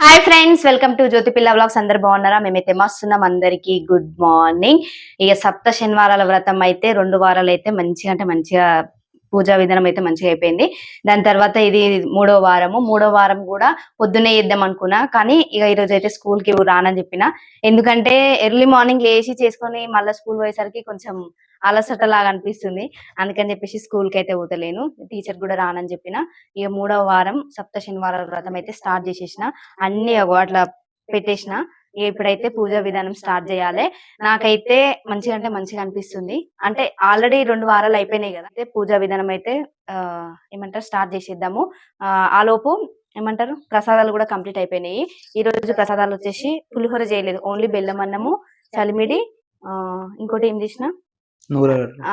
Hi friends, welcome to జ్యోతి పిల్ల vlogs. అందరు బాగున్నారా? మేమైతే మస్తున్నాం. అందరికి గుడ్ మార్నింగ్. ఇక సప్త శనివారాల వ్రతం అయితే 2 వారాలు అయితే మంచిగా అంటే మంచిగా పూజా విధానం అయితే మంచిగా అయిపోయింది. దాని తర్వాత ఇది మూడో వారం కూడా పొద్దున్నే చేద్దాం అనుకున్నా, కానీ ఇక ఈ రోజు అయితే స్కూల్ కి రానని చెప్పిన. ఎందుకంటే ఎర్లీ మార్నింగ్ లేచి చేసుకొని మళ్ళీ స్కూల్ పోయేసరికి కొంచెం అలసట లాగా అనిపిస్తుంది. అందుకని చెప్పేసి స్కూల్ కి అయితే పోతలేను. టీచర్ కూడా రానని చెప్పిన. ఇక 3వ వారం సప్త శనివారాల వ్రతం అయితే స్టార్ట్ చేసేసిన. అన్ని అట్లా పెట్టేసిన. ఇప్పుడైతే పూజా విధానం స్టార్ట్ చేయాలి. నాకైతే మంచిగా అంటే మంచిగా అనిపిస్తుంది. అంటే ఆల్రెడీ 2 వారాలు అయిపోయినాయి కదా, అయితే పూజా విధానం అయితే ఏమంటారు స్టార్ట్ చేసేద్దాము. ఆలోపు ఏమంటారు ప్రసాదాలు కూడా కంప్లీట్ అయిపోయినాయి. ఈ రోజు ప్రసాదాలు వచ్చేసి పులిహోర చేయలేదు, ఓన్లీ బెల్లం అన్నము, చలిమిడి, ఇంకోటి ఏం చేసిన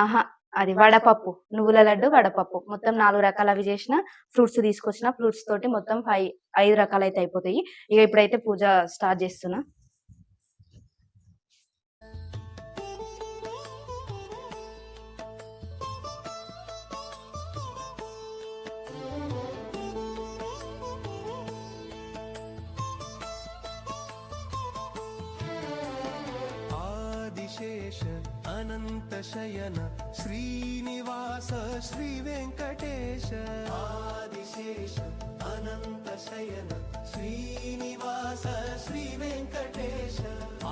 ఆహా అది వడపప్పు, నువ్వుల లడ్డు, వడపప్పు, మొత్తం 4 రకాలు అవి చేసిన. ఫ్రూట్స్ తీసుకొచ్చిన, ఫ్రూట్స్ తోటి మొత్తం 5 రకాలు అయితే అయిపోతాయి. ఇక ఇప్పుడైతే పూజ స్టార్ట్ చేస్తున్నా. అనంత శయన శ్రీనివాస శ్రీ వెంకటేశ. ఆదిశేష అనంత శయన శ్రీనివాస శ్రీ వెంకటేశ.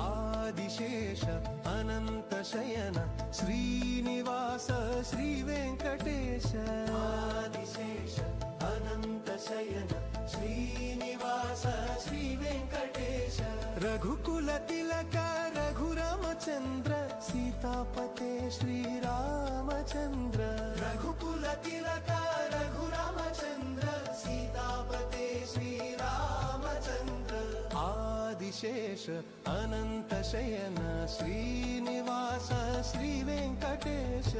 ఆదిశేష అనంత శయన శ్రీనివాస శ్రీ వెంకటేశ. ఆదిశేష అనంత శయన శ్రీనివాస శ్రీ వెంకటేశ. రఘుకుల తిలక రఘురామచంద్ర సీతాపతే శ్రీరామచంద్ర. రఘుకుల తిలక రఘురామచంద్ర సీతాపతే శ్రీరామచంద్ర. ఆదిశేష అనంత శయన శ్రీనివాస శ్రీ వెంకటేశ.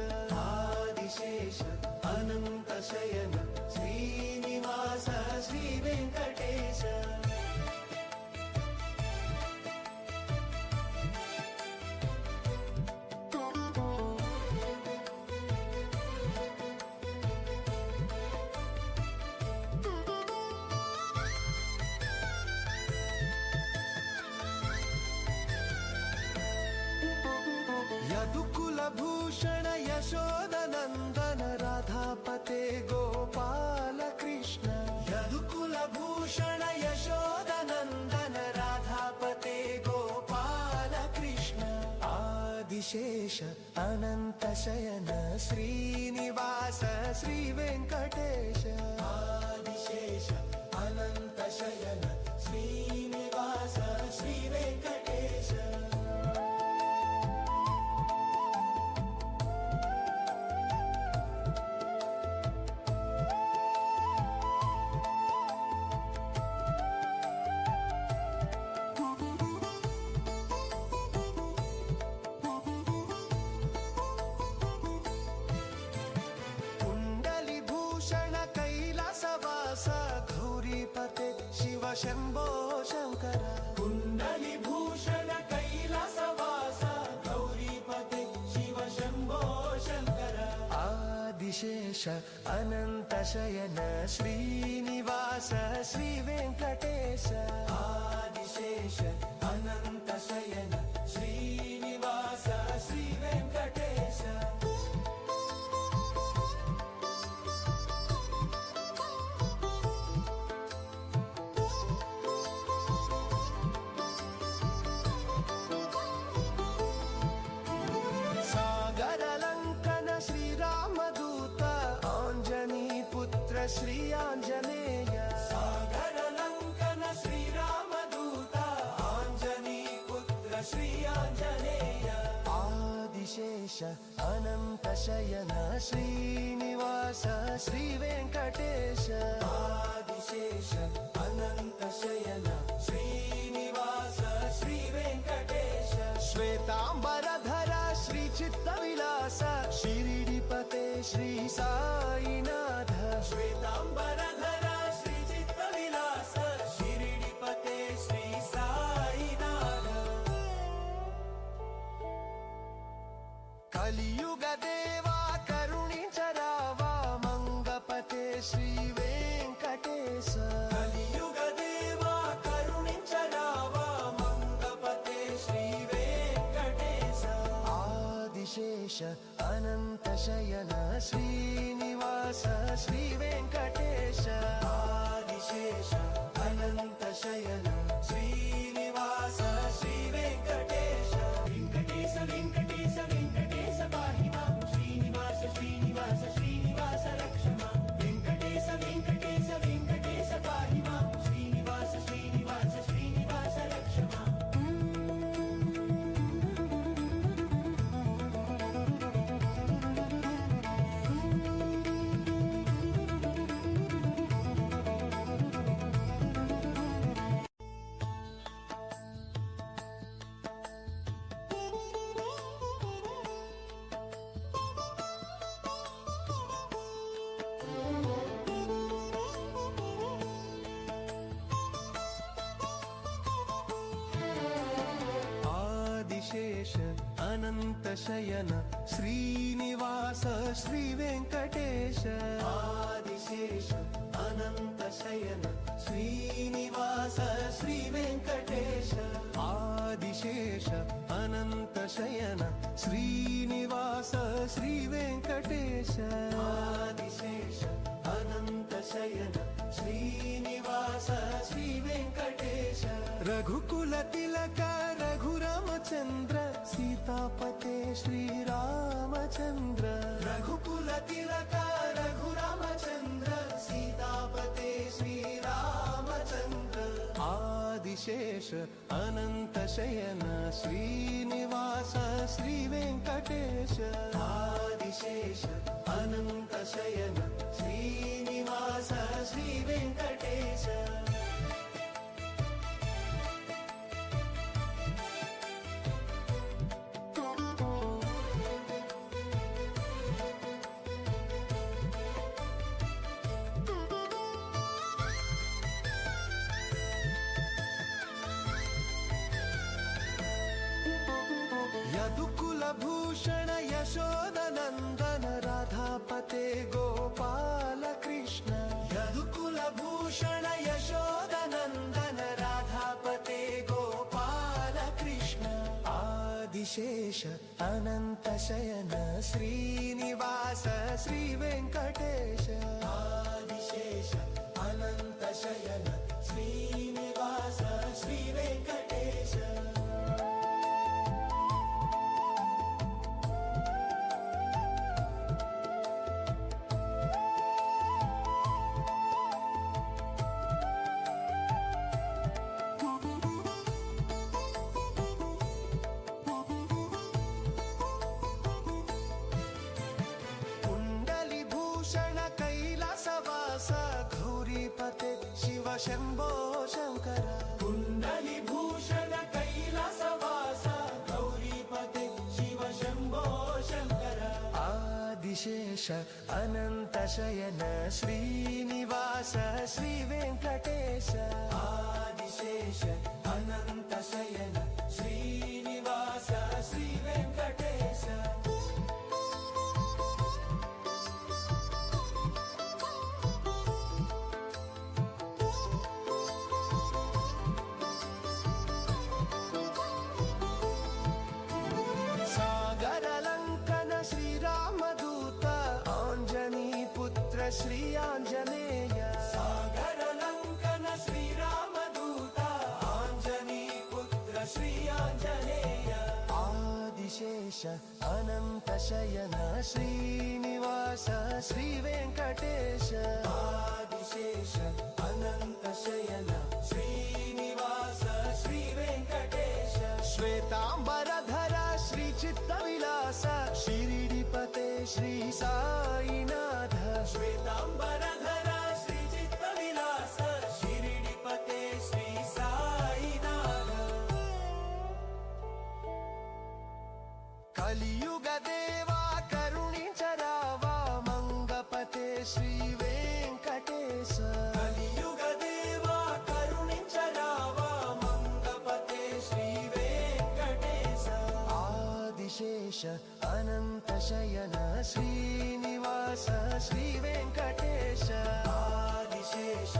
ఆదిశేష అనంత శయన శ్రీనివాస శ్రీ వెంకటేశ. యదుకుల భూషణ యశోదనందన రాధాపతే గోపాల కృష్ణ. యదుకుల భూషణ యశోదనందన రాధాపతే గోపాల కృష్ణ. ఆదిశేష అనంత శయన శ్రీనివాస శ్రీ వెంకటేశ. ఆదిశేష అనంత శయన శ్రీనివాస శ్రీ వెంకటేశ. శివ శంభో శంకర. కుండలి భూషణ కైలాసవాస గౌరీపతే శివ శంభో శంకర. ఆదిశేష అనంత శయన శ్రీనివాస శ్రీ వెంకటేశ. ఆదిశేష అనంత శయన శ్రీనివాస శ్రీ వెంకటేశ. శ్రీ ఆంజనేయ. సాగర లంకన శ్రీరామదూత ఆంజనీ పుత్ర శ్రీ ఆంజనేయ. ఆదిశేష అనంత శయన శ్రీనివాస శ్రీ వెంకటేశ. ఆదిశేష అనంత శయన శ్రీనివాస శ్రీ వెంకటేశ. శ్వేతాంబరధర శ్రీ చిత్త విలాస షిరిడిపతే శ్రీ సాయినాథ. శ్వేతాంబరధర శ్రీ చిత్త విలాస షిరిడిపతే శ్రీ సాయినాథ. కలియుగ దేవా కరుణించరావా మంగపతే శ్రీ వెంకటే. अनन्तशयन श्रीनिवास श्रीवेङ्कटेश आदिशेष अनन्तशयन श्रीनिवास श्रीवेङ्कटेश वेङ्कटेश वेङ्कटेश वेङ्कटेश पाहि मां श्रीनिवास श्रीनिवास श्रीनिवास रक्ष मां वेङ्कटेश वेङ्कटेश वेङ्कटेश पाहि मां श्रीनिवास श्रीनिवास श्रीनिवास रक्ष मां आदिशेष अनन्तशयन श्रीनिवास श्रीवेङ्कटेश आदिशेष अनन्तशयन श्रीनिवास श्रीवेङ्कटेश आदिशेष अनन्तशयन श्रीनिवास श्रीवेङ्कटेश आदिशेष अनन्तशयन श्रीनिवास श्रीवेङ्कटेश रघुकुल तिलक रघुरामचन्द्र सीतापते श्रीरामचन्द्र रघुकुल तिलक रघुरामचन्द्र सीतापते श्रीरामचन्द्र आदिशेष अनन्तशयन श्रीनिवास श्रीवेङ्कटेश आदिशेष अनन्तशयन श्रीनिवास श्रीवेङ्कटेश यदुकुलभूषण यशोदनन्दन राधापते गोपाल कृष्ण यदुकुलभूषण यशोदनन्दन राधापते गोपाल कृष्ण आदिशेष अनन्तशयन श्रीनिवास श्रीवेङ्कटेश आदिशेष अनन्तशयन श्रीनिवास श्रीवेङ्कटेश गौरीपते शिव शम्भो शङ्कर कुण्डलीभूषण कैलासवास गौरीपते शिव शम्भो शङ्कर आदिशेष अनन्तशयन श्रीनिवास श्रीवेङ्कटेश आदिशेष अनन्तशयन श्रीनिवास श्रीवेङ्कटेश श्री आञ्जनेय सागर लङ्कन श्रीरामदूत आञ्जनी पुत्र श्री आञ्जनेय आदिशेष अनन्तशयन श्रीनिवास श्रीवेङ्कटेश आदिशेष अनन्तशयन श्रीनिवास श्रीवेङ्कटेश श्वेताम्बरधर श्रीचित्तविलास शिरिडिपते श्री साईनाथ श्वेताम्बरधर श्रीचित्तविलास शिरिडिपते श्री साईनाथ कलियुग देवा करुणिंचरावा मंगपते श्री वेङ्कटेश कलियुग देवा करुणिंचरावा मंगपते श्री वेङ्कटेश आदिशेष अनन्तशयन श्रीनिवास श्रीवेङ्कटेश आदिशेष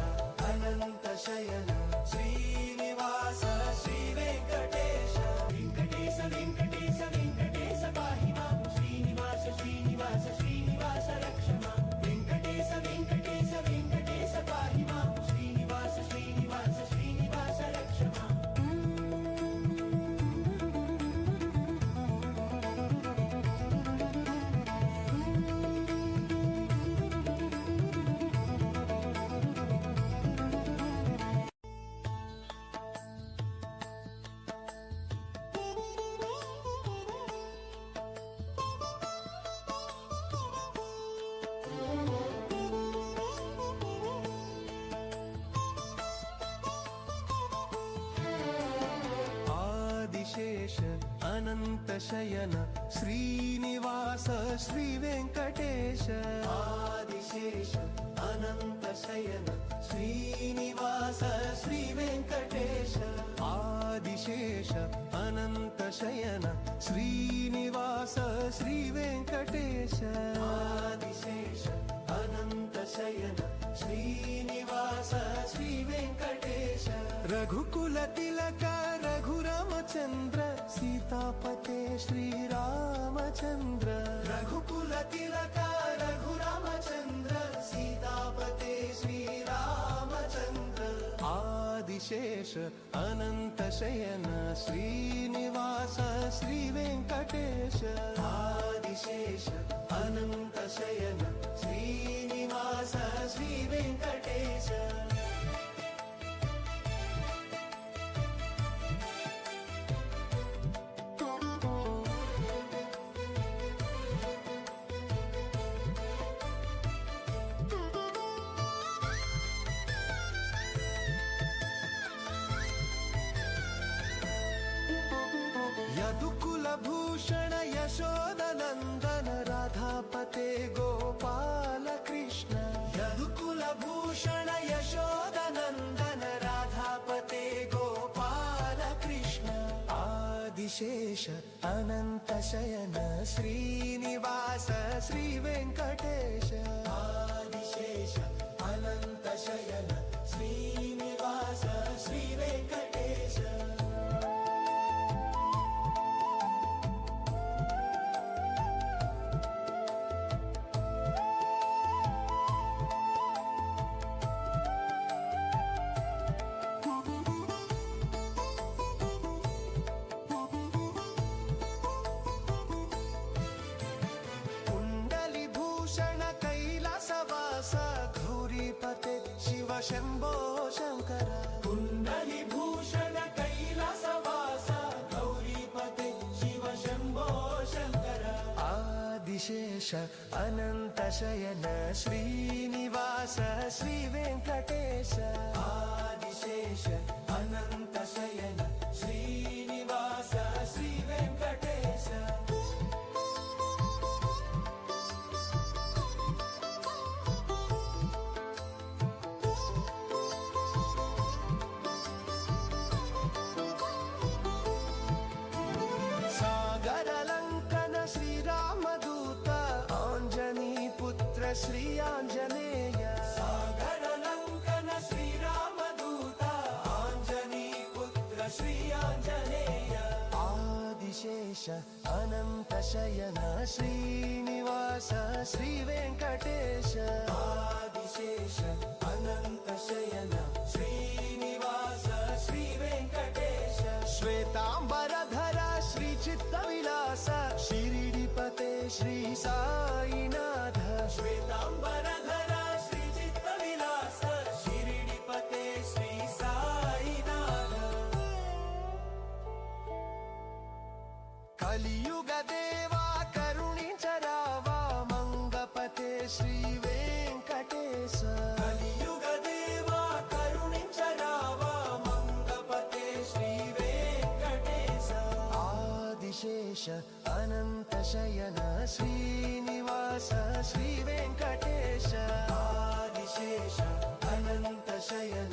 अनन्तशयन श्रीनिवास श्रीवेङ्कटेश वेङ्कटेश वेङ्कटेश वेङ्कटेश पाहि अनन्तशयन श्रीनिवास श्रीवेङ्कटेश आदिशेष अनन्तशयन श्रीनिवास श्रीवेङ्कटेश आदिशेष अनन्तशयन श्रीनिवास श्रीवेङ्कटेश आदिशेष अनन्तशयन श्रीनिवास श्रीवेङ्कटेश रघुकुलतिलक रघुरामचन्द्र सीतापते श्रीरामचन्द्र रघुकुलतिलक रघुरामचन्द्र सीतापते श्रीरामचन्द्र आदिशेष अनन्तशयन श्रीनिवास श्रीवेङ्कटेश आदिशेष अनन्तशयन श्रीनिवास श्रीवेङ्कटेश यदुकुलभूषण यशोदनन्दन राधापते गोपाल कृष्ण यदुकुलभूषण यशोदनन्दन राधापते गोपाल कृष्ण आदिशेष अनन्तशयन श्रीनिवास श्रीवेङ्कटेश आदिशेष अनन्तशयन श्रीनिवास श्रीवेङ्कटेश गौरीपते शिव शम्भो शङ्कर कुण्डलीभूषण कैलासवास गौरीपते शिव शम्भो शङ्कर आदिशेष अनन्तशयन श्रीनिवास श्रीवेङ्कटेश आदिशेष अनन्तशयन श्रीनिवास श्रीवेङ्कटेश श्री आञ्जनेय सागरलङ्कन श्रीरामदूत आञ्जनी पुत्र श्री आञ्जनेय आदिशेष अनन्तशयन श्रीनिवास श्रीवेङ्कटेश आदिशेष अनन्तशयन श्रीनिवास श्रीवेङ्कटेश श्वेताम्बरधर श्रीचित्तविलास शिरिडिपते श्री साईनाथ श्वेताम्बरधर श्रीचित्तविलास शिरिडिपते श्री साईनाथ कलियुग देवा करुणिंचरावा मंगपते श्री वेंकटेश कलियुग देवा करुणिंचरावा मंगपते श्री वेंकटेश आदिशेष अनन्तशयन श्रीनिवास श्रीवेङ्कटेश आदिशेष अनन्तशयन